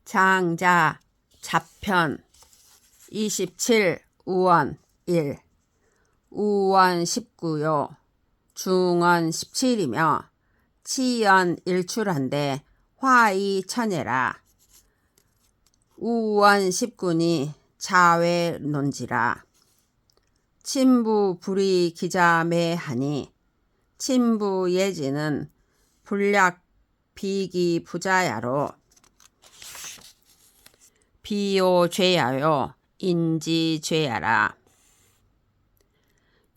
장자 잡편 27 우원 1 우원 19요 중원 17이며 치연 일출한데 화이 천예라. 우원 19니 자외 논지라. 친부 불이 기자매하니 친부 예지는 불약 비기 부자야로 비요 죄야요 인지 죄야라.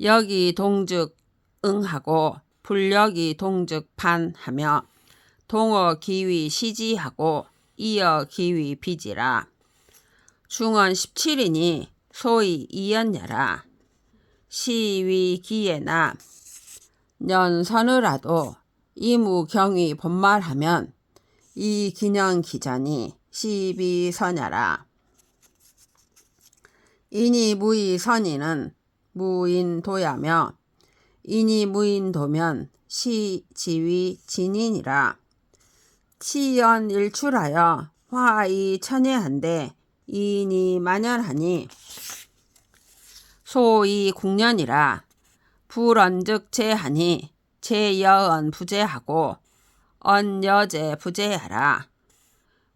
여기 동즉 응하고 불력이 동즉 판하며 동어 기위 시지하고 이어 기위 비지라. 중원 17이니 소위 이연야라. 시위 기예나 년서느라도 이무경이 본말하면 이 기년 기자니 시비선야라. 이니 무이선이는 무인도야며 이니 무인도면 시지위 진인이라. 치연 일출하여 화이 천예한데 이니 만연하니 소이 국년이라. 불언즉 제하니 제여언 부제하고 언여제 부제하라.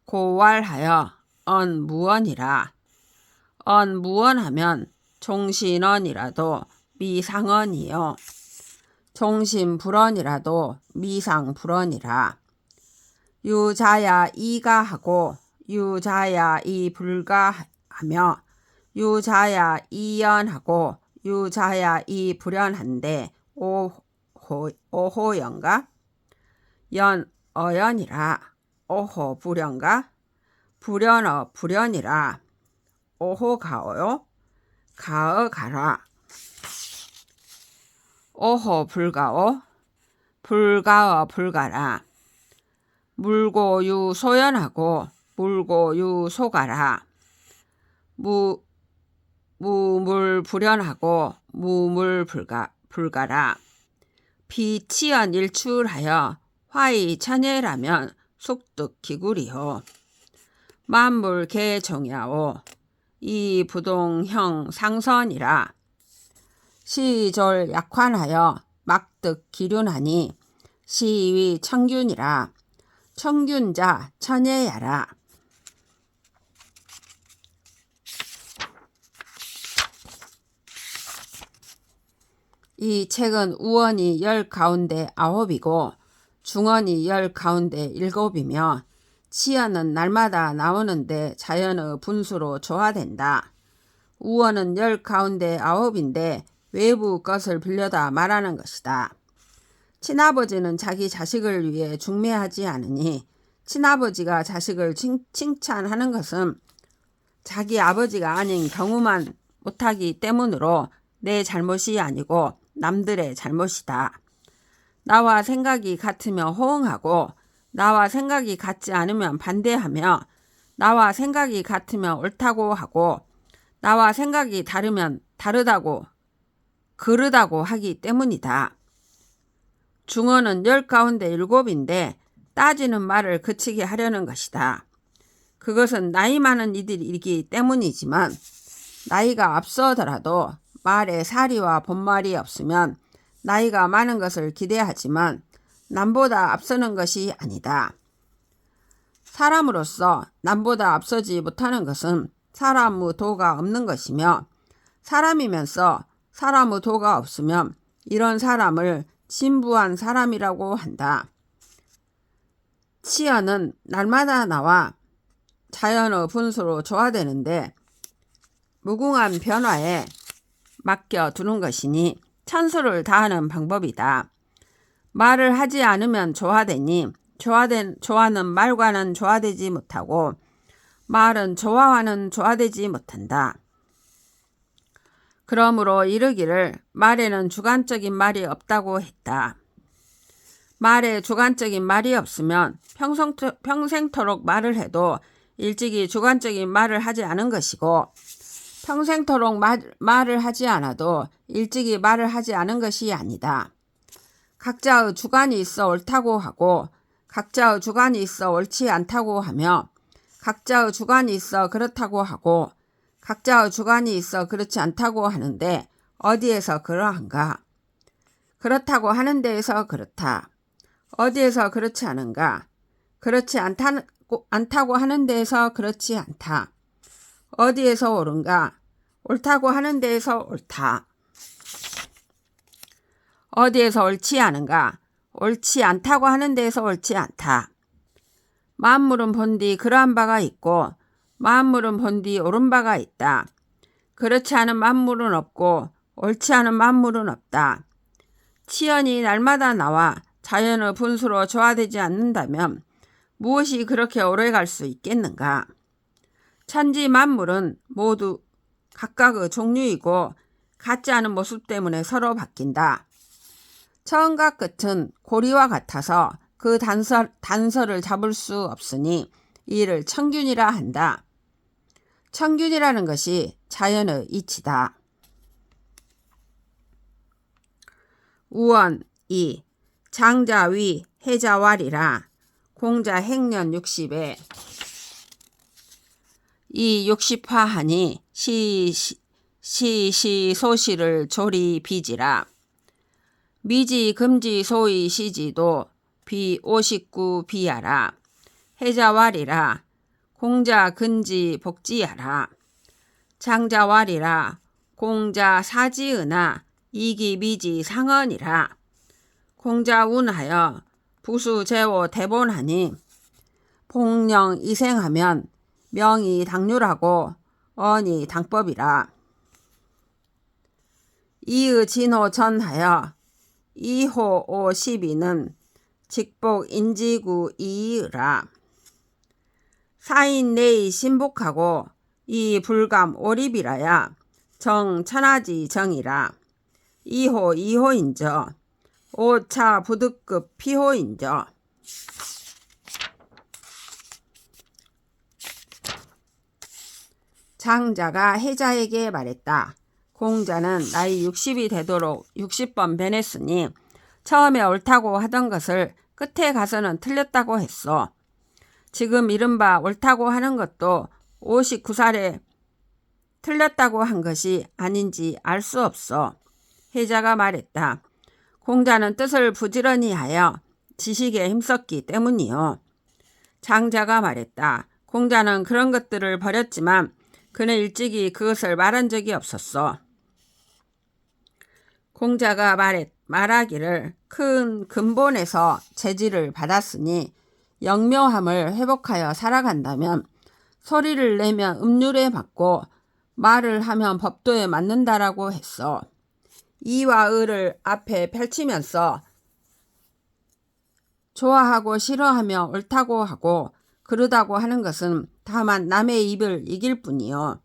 고왈하여 언무언이라. 언무언하면 종신언이라도 미상언이요 종신불언이라도 미상불언이라. 유자야 이가하고 유자야 이불가하며 유자야 이연하고 유자야 이불연한데 오호연가 연 어연이라. 오호 불연가 불연어 불연이라. 오호 가어요 가어 가라. 오호 불가오 불가어 불가라. 물고 유 소연하고 물고 유 소가라. 무물 불연하고 무물 불가라. 비치연 일출하여 화이 천예라면 속득 기구리요 만물 개정야오 이 부동형 상선이라. 시졸 약환하여 막득 기륜하니 시위 청균이라. 청균자 천예야라. 이 책은 우원이 10 가운데 9이고 중원이 10 가운데 7이며 치연은 날마다 나오는데 자연의 분수로 조화된다. 우원은 10 가운데 9인데 외부 것을 빌려다 말하는 것이다. 친아버지는 자기 자식을 위해 중매하지 않으니 친아버지가 자식을 칭찬하는 것은 자기 아버지가 아닌 경우만 못하기 때문으로 내 잘못이 아니고 남들의 잘못이다. 나와 생각이 같으면 호응하고 나와 생각이 같지 않으면 반대하며 나와 생각이 같으면 옳다고 하고 나와 생각이 다르면 다르다고 그르다고 하기 때문이다. 중언은 10 가운데 7인데 따지는 말을 그치게 하려는 것이다. 그것은 나이 많은 이들이기 때문이지만 나이가 앞서더라도 말에 사리와 본말이 없으면 나이가 많은 것을 기대하지만 남보다 앞서는 것이 아니다. 사람으로서 남보다 앞서지 못하는 것은 사람의 도가 없는 것이며 사람이면서 사람의 도가 없으면 이런 사람을 진부한 사람이라고 한다. 치연은 날마다 나와 자연의 분수로 조화되는데 무궁한 변화에 맡겨두는 것이니 천수를 다하는 방법이다. 말을 하지 않으면 조화되니 조화는 말과는 조화되지 못하고 말은 조화와는 조화되지 못한다. 그러므로 이르기를 말에는 주관적인 말이 없다고 했다. 말에 주관적인 말이 없으면 평생토록 말을 해도 일찍이 주관적인 말을 하지 않은 것이고 평생토록 말을 하지 않아도 일찍이 말을 하지 않은 것이 아니다. 각자의 주관이 있어 옳다고 하고 각자의 주관이 있어 옳지 않다고 하며 각자의 주관이 있어 그렇다고 하고 각자의 주관이 있어 그렇지 않다고 하는데 어디에서 그러한가? 그렇다고 하는 데에서 그렇다. 어디에서 그렇지 않은가? 그렇지 않다고 하는 데에서 그렇지 않다. 어디에서 옳은가? 옳다고 하는 데에서 옳다. 어디에서 옳지 않은가? 옳지 않다고 하는 데에서 옳지 않다. 만물은 본디 그러한 바가 있고 만물은 본디 옳은 바가 있다. 그렇지 않은 만물은 없고 옳지 않은 만물은 없다. 치연이 날마다 나와 자연의 분수로 조화되지 않는다면 무엇이 그렇게 오래 갈 수 있겠는가? 천지 만물은 모두 각각의 종류이고 같지 않은 모습 때문에 서로 바뀐다. 처음과 끝은 고리와 같아서 그 단서를 잡을 수 없으니 이를 천균이라 한다. 천균이라는 것이 자연의 이치다. 우원 2. 장자위 해자왈이라 공자 행년 60에 이 60화하니 시시소시를 조리 비지라. 미지 금지 소위 시지도 비 59 비하라. 해자왈이라 공자 근지 복지하라. 장자왈이라 공자 사지으나 이기 미지 상언이라. 공자 운하여 부수 제오 대본하니 복령 이생하면 명이 당률하고 언이 당법이라. 이의 진호 전하여 2호 52는 직복 인지구 이의라. 사인 내의 신복하고 이 불감 오립이라야 정 천하지 정이라. 2호 2호인저 5차 부득급 피호인저. 장자가 해자에게 말했다. 공자는 나이 60이 되도록 60번 변했으니 처음에 옳다고 하던 것을 끝에 가서는 틀렸다고 했어. 지금 이른바 옳다고 하는 것도 59살에 틀렸다고 한 것이 아닌지 알 수 없어. 해자가 말했다. 공자는 뜻을 부지런히 하여 지식에 힘썼기 때문이요. 장자가 말했다. 공자는 그런 것들을 버렸지만 그는 일찍이 그것을 말한 적이 없었어. 공자가 말하기를 큰 근본에서 재질을 받았으니 영묘함을 회복하여 살아간다면 소리를 내면 음률에 맞고 말을 하면 법도에 맞는다라고 했어. 이와 의를 앞에 펼치면서 좋아하고 싫어하며 옳다고 하고 그르다고 하는 것은 다만 남의 입을 이길 뿐이요.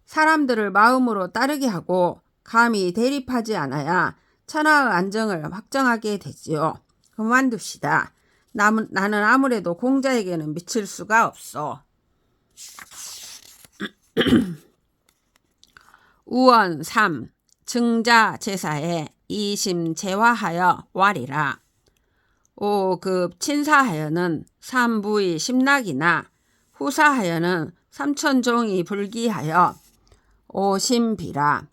사람들을 마음으로 따르게 하고 감히 대립하지 않아야 천하의 안정을 확정하게 되지요. 그만둡시다. 나는 아무래도 공자에게는 미칠 수가 없어. 우원 3. 증자 제사에 이심 제화하여 왈이라. 5급 친사하여는 삼부의 심락이나 후사하여는 삼천종이 불기하여 오심비라.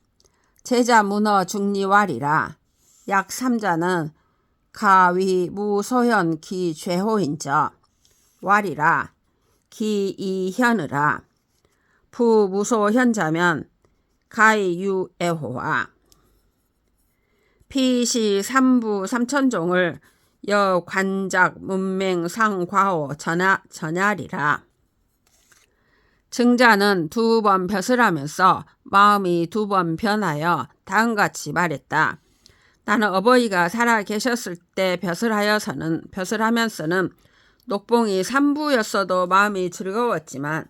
제자 문어 중리왈이라. 약 3자는 가위 무소현 기 죄호인저 왈이라. 기 이현으라. 부 무소현자면 가이유애호와. 피시 삼부 삼천종을 여관작 문맹 상과호 전야리라. 증자는 2번 벼슬하면서 마음이 2번 변하여 다음같이 말했다. 나는 어버이가 살아 계셨을 때 벼슬하면서는 녹봉이 3부였어도 마음이 즐거웠지만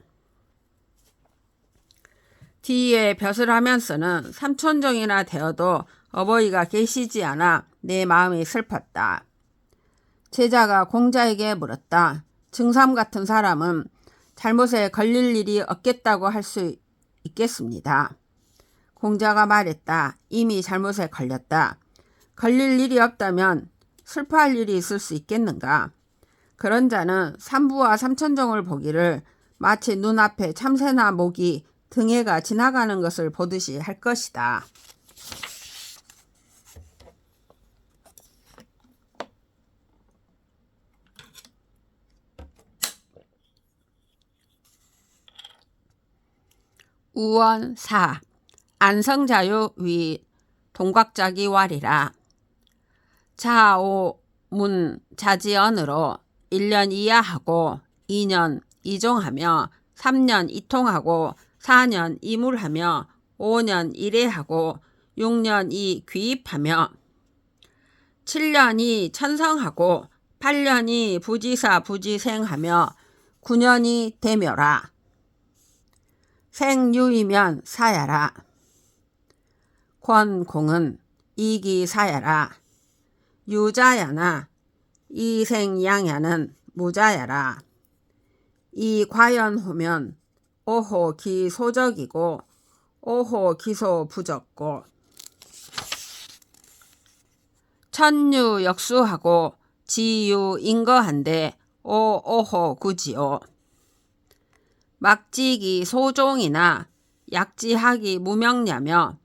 뒤에 벼슬하면서는 삼천종이나 되어도 어버이가 계시지 않아 내 마음이 슬펐다. 제자가 공자에게 물었다. 증삼 같은 사람은 잘못에 걸릴 일이 없겠다고 할 수 있겠습니다. 공자가 말했다. 이미 잘못에 걸렸다. 걸릴 일이 없다면 슬퍼할 일이 있을 수 있겠는가? 그런 자는 삼부와 삼천종을 보기를 마치 눈앞에 참새나 모기, 등해가 지나가는 것을 보듯이 할 것이다. 우원 4. 안성자유 위 동곽자기왈이라. 자오 문 자지언으로 1년 이하하고 2년 이종하며 3년 이통하고 4년 이물하며 5년 이례하고 6년 이귀입하며 7년이 천성하고 8년이 부지사 부지생하며 9년이 대묘라. 생유이면 사야라. 권공은 이기사야라. 유자야나 이생양야는 무자야라. 이과연후면 오호 기소적이고 오호 기소 부적고 천유 역수하고 지유 인거한데 오호 구지오. 막지기 소종이나 약지하기 무명냐며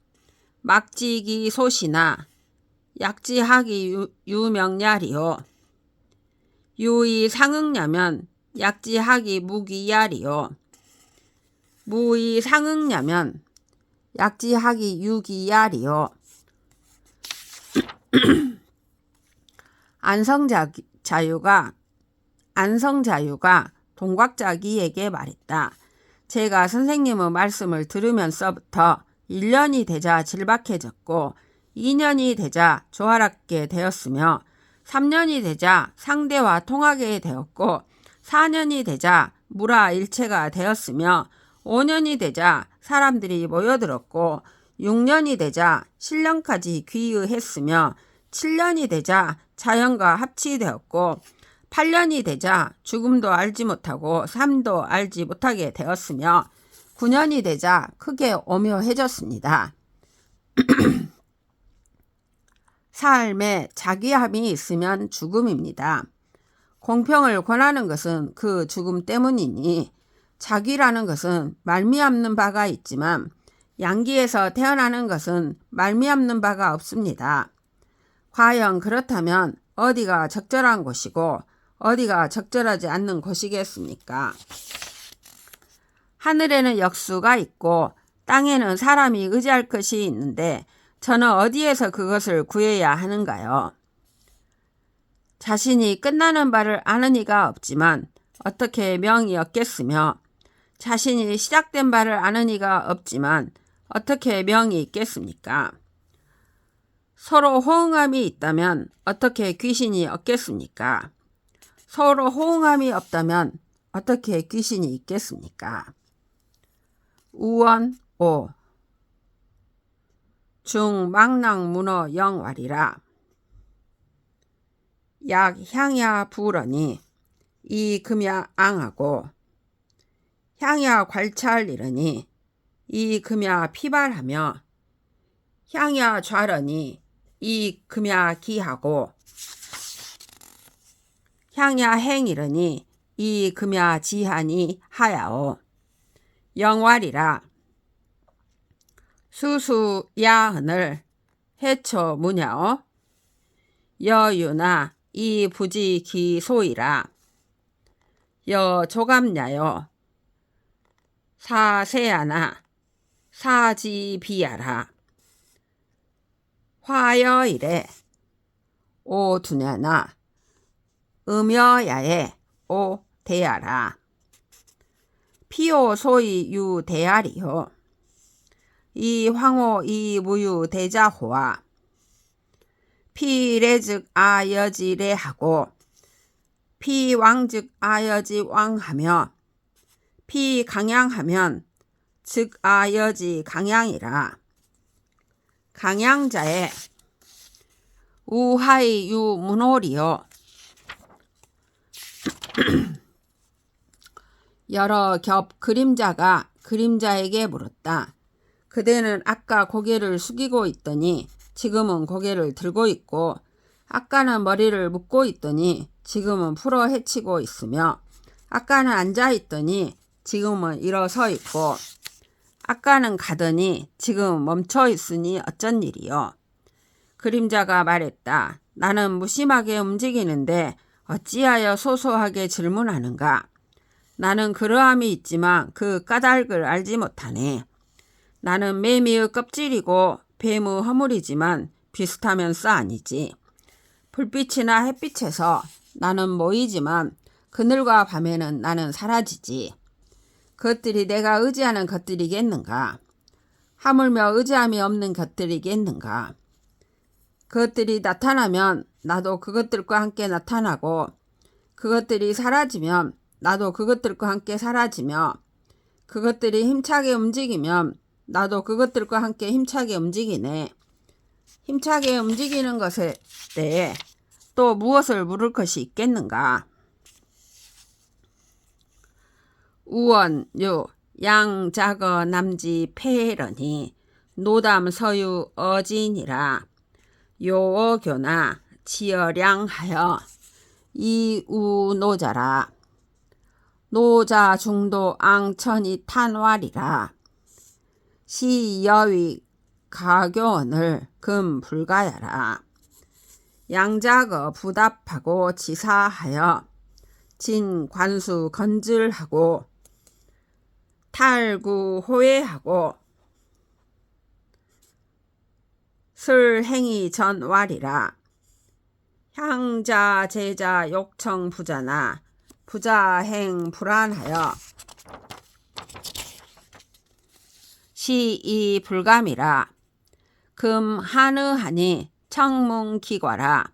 막지기 소시나 약지하기 유명야리요. 유이 상응냐면 약지하기 무기야리요. 무이 상응냐면 약지하기 유기야리요. 안성자유가 동곽자기에게 말했다. 제가 선생님의 말씀을 들으면서부터 1년이 되자 질박해졌고 2년이 되자 조화롭게 되었으며 3년이 되자 상대와 통하게 되었고 4년이 되자 무라일체가 되었으며 5년이 되자 사람들이 모여들었고 6년이 되자 신령까지 귀의했으며 7년이 되자 자연과 합치되었고 8년이 되자 죽음도 알지 못하고 삶도 알지 못하게 되었으며 9년이 되자 크게 오묘해졌습니다. 삶에 자기함이 있으면 죽음입니다. 공평을 권하는 것은 그 죽음 때문이니 자기라는 것은 말미암는 바가 있지만 양기에서 태어나는 것은 말미암는 바가 없습니다. 과연 그렇다면 어디가 적절한 곳이고 어디가 적절하지 않는 곳이겠습니까? 하늘에는 역수가 있고 땅에는 사람이 의지할 것이 있는데 저는 어디에서 그것을 구해야 하는가요? 자신이 끝나는 바를 아는 이가 없지만 어떻게 명이 얻겠으며 자신이 시작된 바를 아는 이가 없지만 어떻게 명이 있겠습니까? 서로 호응함이 있다면 어떻게 귀신이 얻겠습니까? 서로 호응함이 없다면 어떻게 귀신이 있겠습니까? 우원 5. 중망랑문어 영왈이라. 약 향야 부러니 이 금야 앙하고 향야 괄찰 이르니 이 금야 피발하며 향야 좌러니 이 금야 기하고 향야 행 이르니 이 금야 지하니 하야오. 영왈이라. 수수야흔을 해초 무냐오. 여유나 이 부지 기소이라. 여조감냐요. 사세야나 사지비야라. 화여이래 오두냐나 음여야에 오대야라. 피오소이 유대야리요. 이 황호 이 무유 대자호와 피레즉 아여지레하고 피왕즉 아여지 왕하며 피강양하면 즉 아여지 강양이라. 강양자에 우하이 유문호리요. 여러 겹 그림자가 그림자에게 물었다. 그대는 아까 고개를 숙이고 있더니 지금은 고개를 들고 있고 아까는 머리를 묶고 있더니 지금은 풀어 헤치고 있으며 아까는 앉아 있더니 지금은 일어서 있고 아까는 가더니 지금 멈춰 있으니 어쩐 일이요. 그림자가 말했다. 나는 무심하게 움직이는데 어찌하여 소소하게 질문하는가. 나는 그러함이 있지만 그 까닭을 알지 못하네. 나는 매미의 껍질이고 뱀의 허물이지만 비슷하면서 아니지. 불빛이나 햇빛에서 나는 모이지만 그늘과 밤에는 나는 사라지지. 그것들이 내가 의지하는 것들이겠는가? 하물며 의지함이 없는 것들이겠는가? 그것들이 나타나면 나도 그것들과 함께 나타나고 그것들이 사라지면 나도 그것들과 함께 사라지며 그것들이 힘차게 움직이면 나도 그것들과 함께 힘차게 움직이네. 힘차게 움직이는 것에 대해 또 무엇을 물을 것이 있겠는가? 우원유 양자거 남지 폐해러니 노담 서유 어진이라 요어교나 지어량하여 이우노자라 노자 중도 앙천이 탄왈이라 시여위 가교원을 금불가야라 양자거 부답하고 지사하여 진관수 건질하고 탈구 호회하고 슬행이 전왈이라 향자 제자 욕청 부자나 부자행 불안하여 시이 불감이라 금 하느하니 청문기과라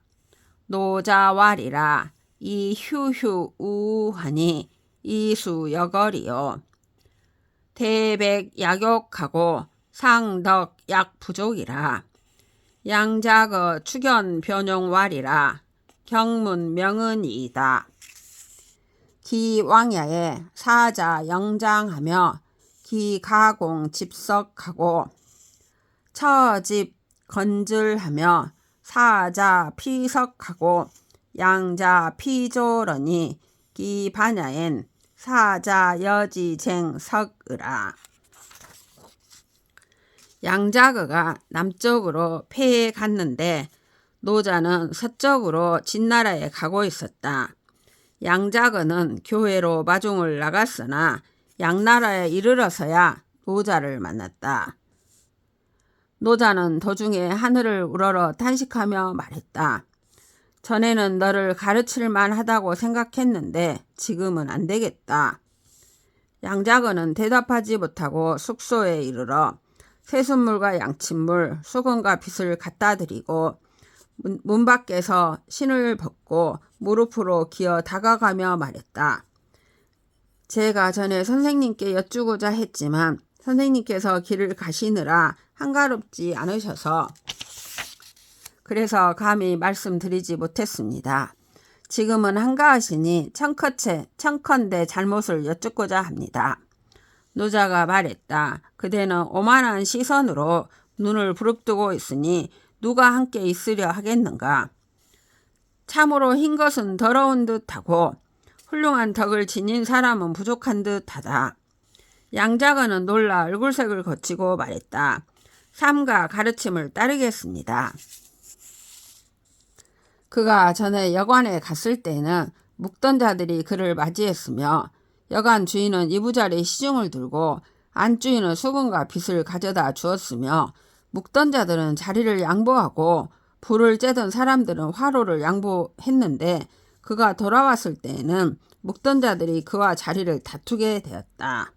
노자왈이라 이휴휴 우하니 이수여거리요 대백 약욕하고 상덕 약부족이라 양자거 추견 변용왈이라 경문 명은이이다. 기왕야에 사자 영장하며 기가공 집석하고 처집 건질하며 사자 피석하고 양자 피조러니 기반야엔 사자 여지쟁 석으라. 양자거가 남쪽으로 폐에 갔는데 노자는 서쪽으로 진나라에 가고 있었다. 양자거는 교회로 마중을 나갔으나 양나라에 이르러서야 노자를 만났다. 노자는 도중에 하늘을 우러러 탄식하며 말했다. 전에는 너를 가르칠 만하다고 생각했는데 지금은 안 되겠다. 양자거는 대답하지 못하고 숙소에 이르러 쇠순물과 양침물, 수건과 빗을 갖다 드리고 문 밖에서 신을 벗고 무릎으로 기어 다가가며 말했다. 제가 전에 선생님께 여쭈고자 했지만 선생님께서 길을 가시느라 한가롭지 않으셔서 그래서 감히 말씀드리지 못했습니다. 지금은 한가하시니 청컨대 잘못을 여쭙고자 합니다. 노자가 말했다. 그대는 오만한 시선으로 눈을 부릅뜨고 있으니 누가 함께 있으려 하겠는가. 참으로 흰 것은 더러운 듯하고 훌륭한 덕을 지닌 사람은 부족한 듯하다. 양자거는 놀라 얼굴색을 거치고 말했다. 삼가 가르침을 따르겠습니다. 그가 전에 여관에 갔을 때는 묵던 자들이 그를 맞이했으며 여관 주인은 이부자리에 시중을 들고 안주인은 수건과 빗을 가져다 주었으며 묵던 자들은 자리를 양보하고 불을 쬐던 사람들은 화로를 양보했는데 그가 돌아왔을 때에는 묵던 자들이 그와 자리를 다투게 되었다.